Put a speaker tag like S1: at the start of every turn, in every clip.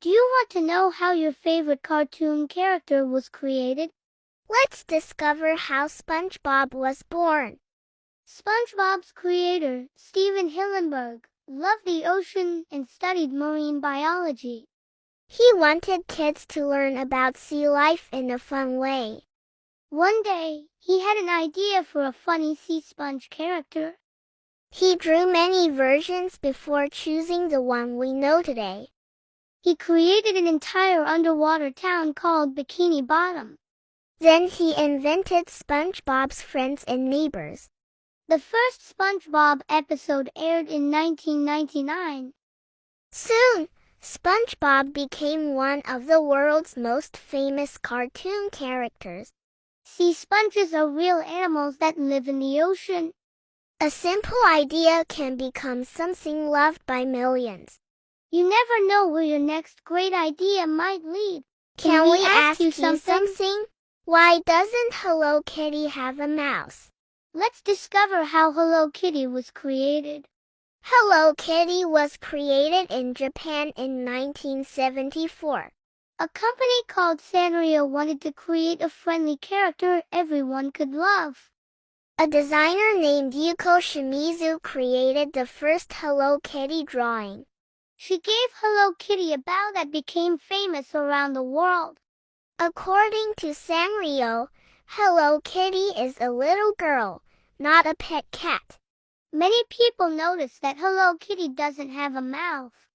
S1: Do you want to know how your favorite cartoon character was created?
S2: Let's discover how SpongeBob was born.
S1: SpongeBob's creator, Steven Hillenburg, loved the ocean and studied marine biology.
S2: He wanted kids to learn about sea life in a fun way.
S1: One day, he had an idea for a funny sea sponge character.
S2: He drew many versions before choosing the one we know today.
S1: He created an entire underwater town called Bikini Bottom.
S2: Then he invented SpongeBob's friends and neighbors.
S1: The first SpongeBob episode aired in 1999.
S2: Soon, SpongeBob became one of the world's most famous cartoon characters.
S1: Sea sponges are real animals that live in the ocean.
S2: A simple idea can become something loved by millions.
S1: You never know where your next great idea might lead.
S2: Can we ask you something? Why doesn't Hello Kitty have a mouse?
S1: Let's discover how Hello Kitty was created.
S2: Hello Kitty was created in Japan in 1974.
S1: A company called Sanrio wanted to create a friendly character everyone could love.
S2: A designer named Yuko Shimizu created the first Hello Kitty drawing.
S1: She gave Hello Kitty a bow that became famous around the world.
S2: According to Sanrio, Hello Kitty is a little girl, not a pet cat.
S1: Many people noticed that Hello Kitty doesn't have a mouth.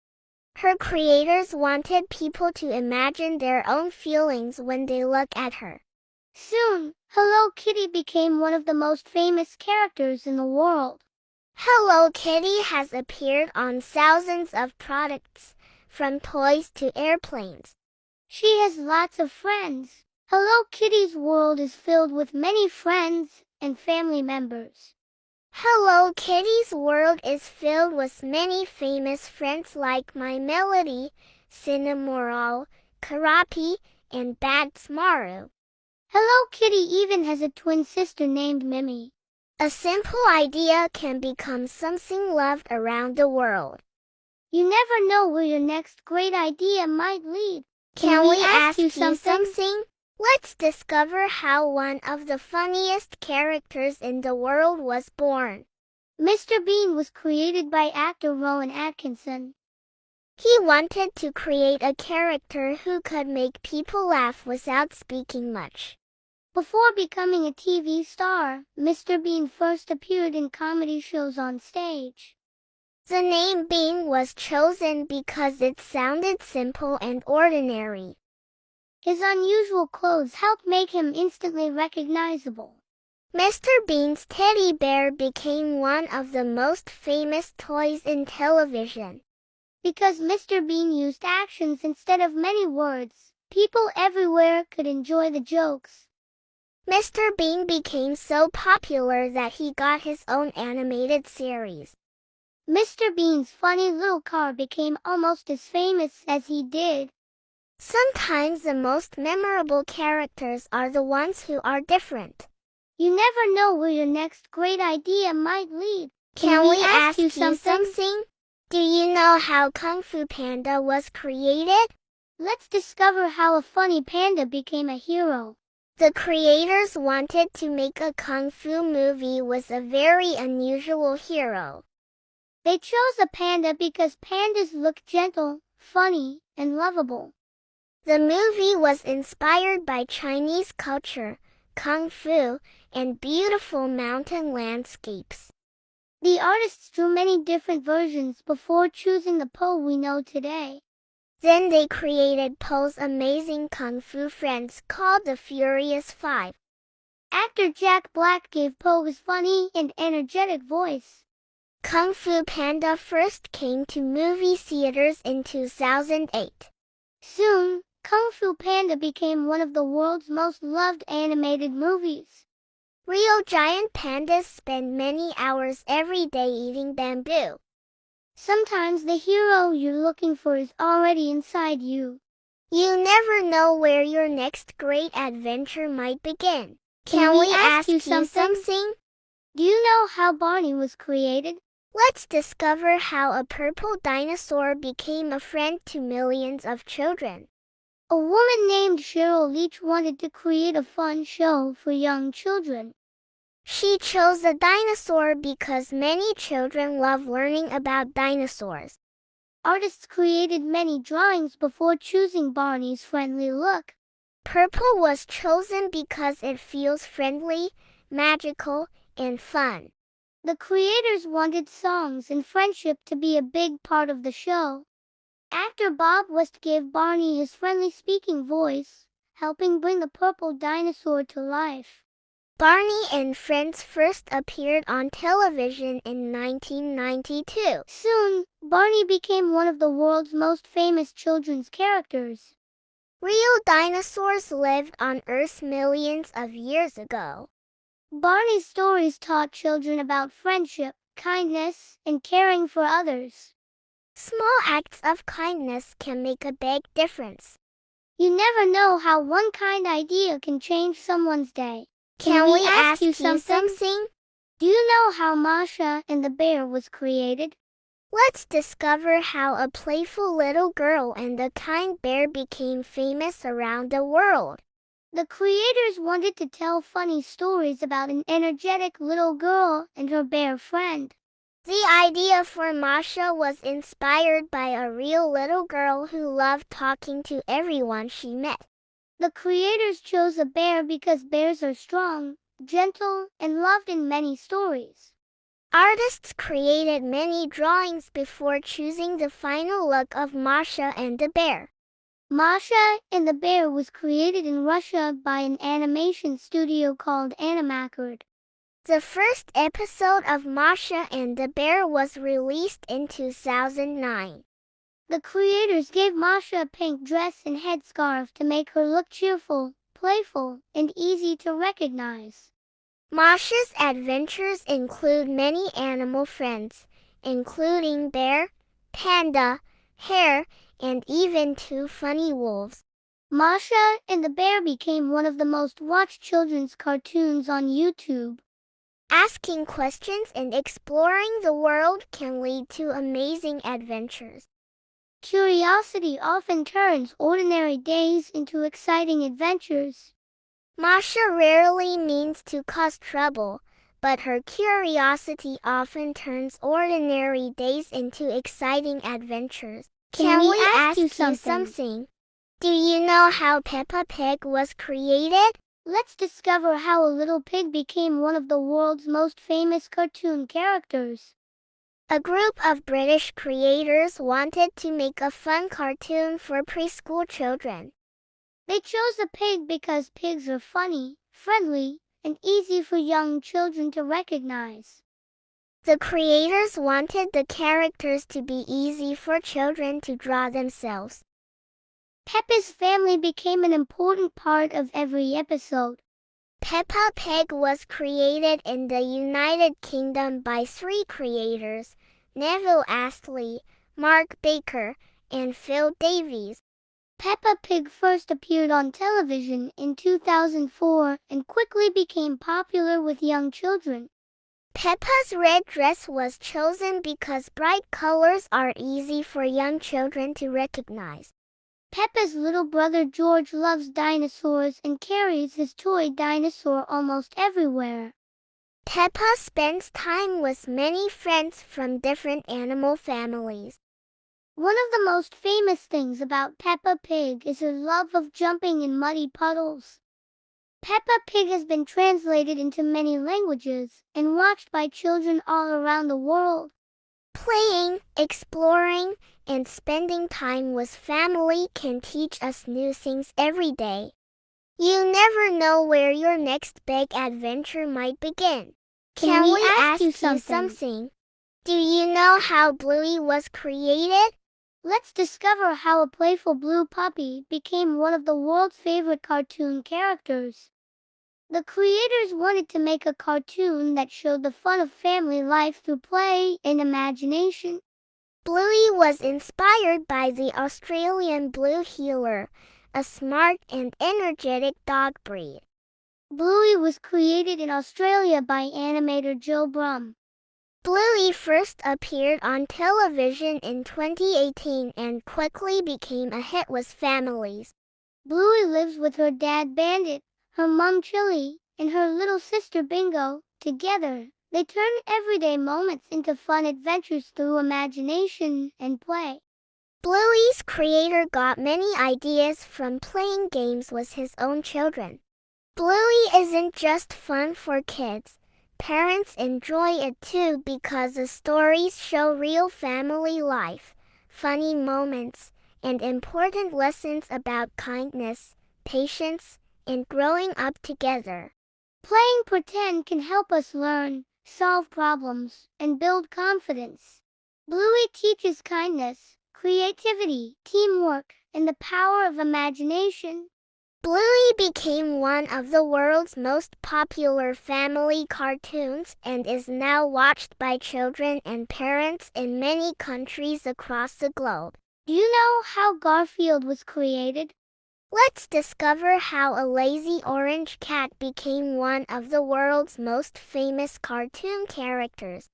S2: Her creators wanted people to imagine their own feelings when they look at her.
S1: Soon, Hello Kitty became one of the most famous characters in the world.
S2: Hello Kitty has appeared on thousands of products, from toys to airplanes.
S1: She has lots of friends. Hello Kitty's world is filled with many friends and family members.
S2: Hello Kitty's world is filled with many famous friends like My Melody, Cinnamoroll, Karapi, and Badsmaru.
S1: Hello Kitty even has a twin sister named Mimi.
S2: A simple idea can become something loved around the world.
S1: You never know where your next great idea might lead.
S2: Can we ask you something? Let's discover how one of the funniest characters in the world was born.
S1: Mr. Bean was created by actor Rowan Atkinson.
S2: He wanted to create a character who could make people laugh without speaking much.
S1: Before becoming a TV star, Mr. Bean first appeared in comedy shows on stage.
S2: The name Bean was chosen because it sounded simple and ordinary.
S1: His unusual clothes helped make him instantly recognizable.
S2: Mr. Bean's teddy bear became one of the most famous toys in television.
S1: Because Mr. Bean used actions instead of many words, people everywhere could enjoy the jokes.
S2: Mr. Bean became so popular that he got his own animated series.
S1: Mr. Bean's funny little car became almost as famous as he did.
S2: Sometimes the most memorable characters are the ones who are different.
S1: You never know where your next great idea might lead.
S2: Can we ask you something? Do you know how Kung Fu Panda was created?
S1: Let's discover how a funny panda became a hero.
S2: The creators wanted to make a Kung Fu movie with a very unusual hero.
S1: They chose a panda because pandas look gentle, funny, and lovable.
S2: The movie was inspired by Chinese culture, Kung Fu, and beautiful mountain landscapes.
S1: The artists drew many different versions before choosing the Po we know today.
S2: Then they created Po's amazing Kung Fu friends called the Furious Five.
S1: Actor Jack Black gave Po his funny and energetic voice.
S2: Kung Fu Panda first came to movie theaters in 2008.
S1: Soon, Kung Fu Panda became one of the world's most loved animated movies.
S2: Real giant pandas spend many hours every day eating bamboo.
S1: Sometimes the hero you're looking for is already inside you.
S2: You never know where your next great adventure might begin.
S1: Can we ask you something?
S2: something?
S1: Do you know how Barney was created?
S2: Let's discover how a purple dinosaur became a friend to millions of children.
S1: A woman named Cheryl Leach wanted to create a fun show for young children.
S2: She chose a dinosaur because many children love learning about dinosaurs.
S1: Artists created many drawings before choosing Barney's friendly look.
S2: Purple was chosen because it feels friendly, magical, and fun.
S1: The creators wanted songs and friendship to be a big part of the show. Actor Bob West gave Barney his friendly speaking voice, helping bring the purple dinosaur to life.
S2: Barney and Friends first appeared on television in 1992.
S1: Soon, Barney became one of the world's most famous children's characters.
S2: Real dinosaurs lived on Earth millions of years ago.
S1: Barney's stories taught children about friendship, kindness, and caring for others.
S2: Small acts of kindness can make a big difference.
S1: You never know how one kind idea can change someone's day.
S2: Can we ask you something?
S1: Do you know how Masha and the bear was created?
S2: Let's discover how a playful little girl and a kind bear became famous around the world.
S1: The creators wanted to tell funny stories about an energetic little girl and her bear friend.
S2: The idea for Masha was inspired by a real little girl who loved talking to everyone she met.
S1: The creators chose a bear because bears are strong, gentle, and loved in many stories.
S2: Artists created many drawings before choosing the final look of Masha and the bear.
S1: Masha and the bear was created in Russia by an animation studio called Animacord.
S2: The first episode of Masha and the bear was released in 2009.
S1: The creators gave Masha a pink dress and headscarf to make her look cheerful, playful, and easy to recognize.
S2: Masha's adventures include many animal friends, including bear, panda, hare, and even 2 funny wolves.
S1: Masha and the bear became one of the most watched children's cartoons on YouTube.
S2: Asking questions and exploring the world can lead to amazing adventures.
S1: Curiosity often turns ordinary days into exciting adventures.
S2: Masha rarely means to cause trouble, but her curiosity often turns ordinary days into exciting adventures.
S1: Can we ask you something?
S2: Do you know how Peppa Pig was created?
S1: Let's discover how a little pig became one of the world's most famous cartoon characters.
S2: A group of British creators wanted to make a fun cartoon for preschool children.
S1: They chose a pig because pigs are funny, friendly, and easy for young children to recognize.
S2: The creators wanted the characters to be easy for children to draw themselves.
S1: Peppa's family became an important part of every episode.
S2: Peppa Pig was created in the United Kingdom by 3 creators, Neville Astley, Mark Baker, and Phil Davies.
S1: Peppa Pig first appeared on television in 2004 and quickly became popular with young children.
S2: Peppa's red dress was chosen because bright colors are easy for young children to recognize.
S1: Peppa's little brother George loves dinosaurs and carries his toy dinosaur almost everywhere.
S2: Peppa spends time with many friends from different animal families.
S1: One of the most famous things about Peppa Pig is her love of jumping in muddy puddles. Peppa Pig has been translated into many languages and watched by children all around the world.
S2: Playing, exploring, and spending time with family can teach us new things every day. You never know where your next big adventure might begin.
S1: Can we ask you something?
S2: Do you know how Bluey was created?
S1: Let's discover how a playful blue puppy became one of the world's favorite cartoon characters. The creators wanted to make a cartoon that showed the fun of family life through play and imagination.
S2: Bluey was inspired by the Australian Blue Heeler, a smart and energetic dog breed.
S1: Bluey was created in Australia by animator Joe Brum.
S2: Bluey first appeared on television in 2018 and quickly became a hit with families.
S1: Bluey lives with her dad Bandit, her mom Chili, and her little sister Bingo. Together, they turn everyday moments into fun adventures through imagination and play.
S2: Bluey's creator got many ideas from playing games with his own children. Bluey isn't just fun for kids. Parents enjoy it too because the stories show real family life, funny moments, and important lessons about kindness, patience, and growing up together.
S1: Playing pretend can help us learn, solve problems, and build confidence. Bluey teaches kindness, creativity, teamwork, and the power of imagination.
S2: Bluey became one of the world's most popular family cartoons and is now watched by children and parents in many countries across the globe.
S1: Do you know how Garfield was created?
S2: Let's discover how a lazy orange cat became one of the world's most famous cartoon characters.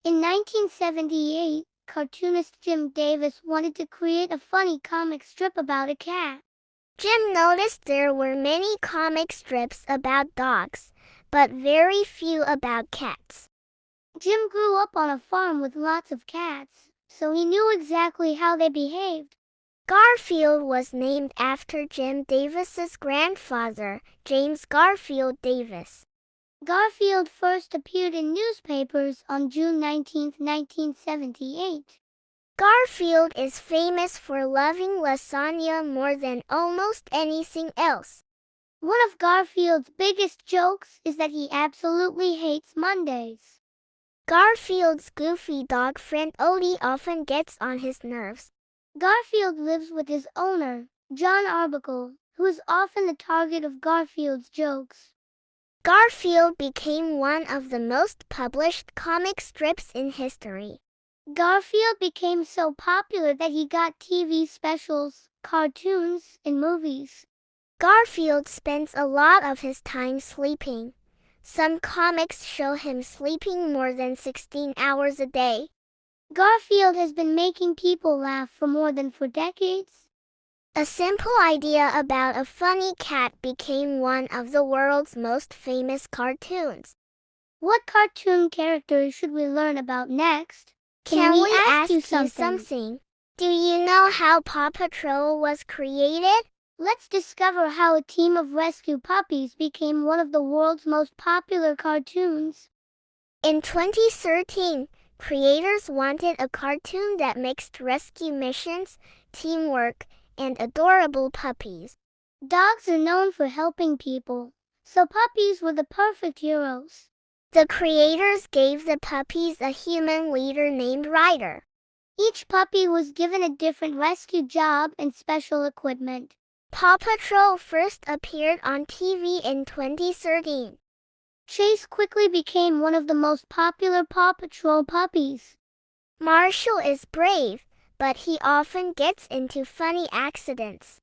S1: In 1978, cartoonist Jim Davis wanted to create a funny comic strip about a cat.
S2: Jim noticed there were many comic strips about dogs, but very few about cats.
S1: Jim grew up on a farm with lots of cats, so he knew exactly how they behaved.
S2: Garfield was named after Jim Davis's grandfather, James Garfield Davis.
S1: Garfield first appeared in newspapers on June 19, 1978.
S2: Garfield is famous for loving lasagna more than almost anything else.
S1: One of Garfield's biggest jokes is that he absolutely hates Mondays.
S2: Garfield's goofy dog friend Odie often gets on his nerves.
S1: Garfield lives with his owner, John Arbuckle, who is often the target of Garfield's jokes.
S2: Garfield became one of the most published comic strips in history.
S1: Garfield became so popular that he got TV specials, cartoons, and movies.
S2: Garfield spends a lot of his time sleeping. Some comics show him sleeping more than 16 hours a day.
S1: Garfield has been making people laugh for more than 4 decades.
S2: A simple idea about a funny cat became one of the world's most famous cartoons.
S1: What cartoon characters should we learn about next?
S2: Can we ask you something? Do you know how Paw Patrol was created?
S1: Let's discover how a team of rescue puppies became one of the world's most popular cartoons.
S2: In 2013, creators wanted a cartoon that mixed rescue missions, teamwork, and adorable puppies.
S1: Dogs are known for helping people, so puppies were the perfect heroes.
S2: The creators gave the puppies a human leader named Ryder.
S1: Each puppy was given a different rescue job and special equipment.
S2: Paw Patrol first appeared on TV in 2013.
S1: Chase quickly became one of the most popular Paw Patrol puppies.
S2: Marshall is brave, but he often gets into funny accidents.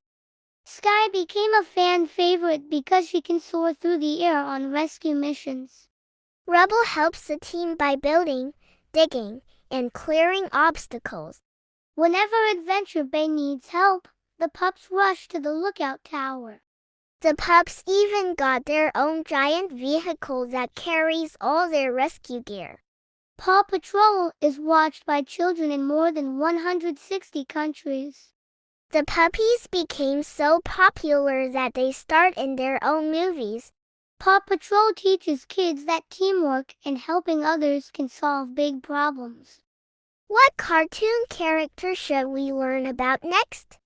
S1: Sky became a fan favorite because she can soar through the air on rescue missions.
S2: Rubble helps the team by building, digging, and clearing obstacles.
S1: Whenever Adventure Bay needs help, the pups rush to the lookout tower.
S2: The pups even got their own giant vehicle that carries all their rescue gear.
S1: Paw Patrol is watched by children in more than 160 countries.
S2: The puppies became so popular that they starred in their own movies.
S1: Paw Patrol teaches kids that teamwork and helping others can solve big problems.
S2: What cartoon character should we learn about next?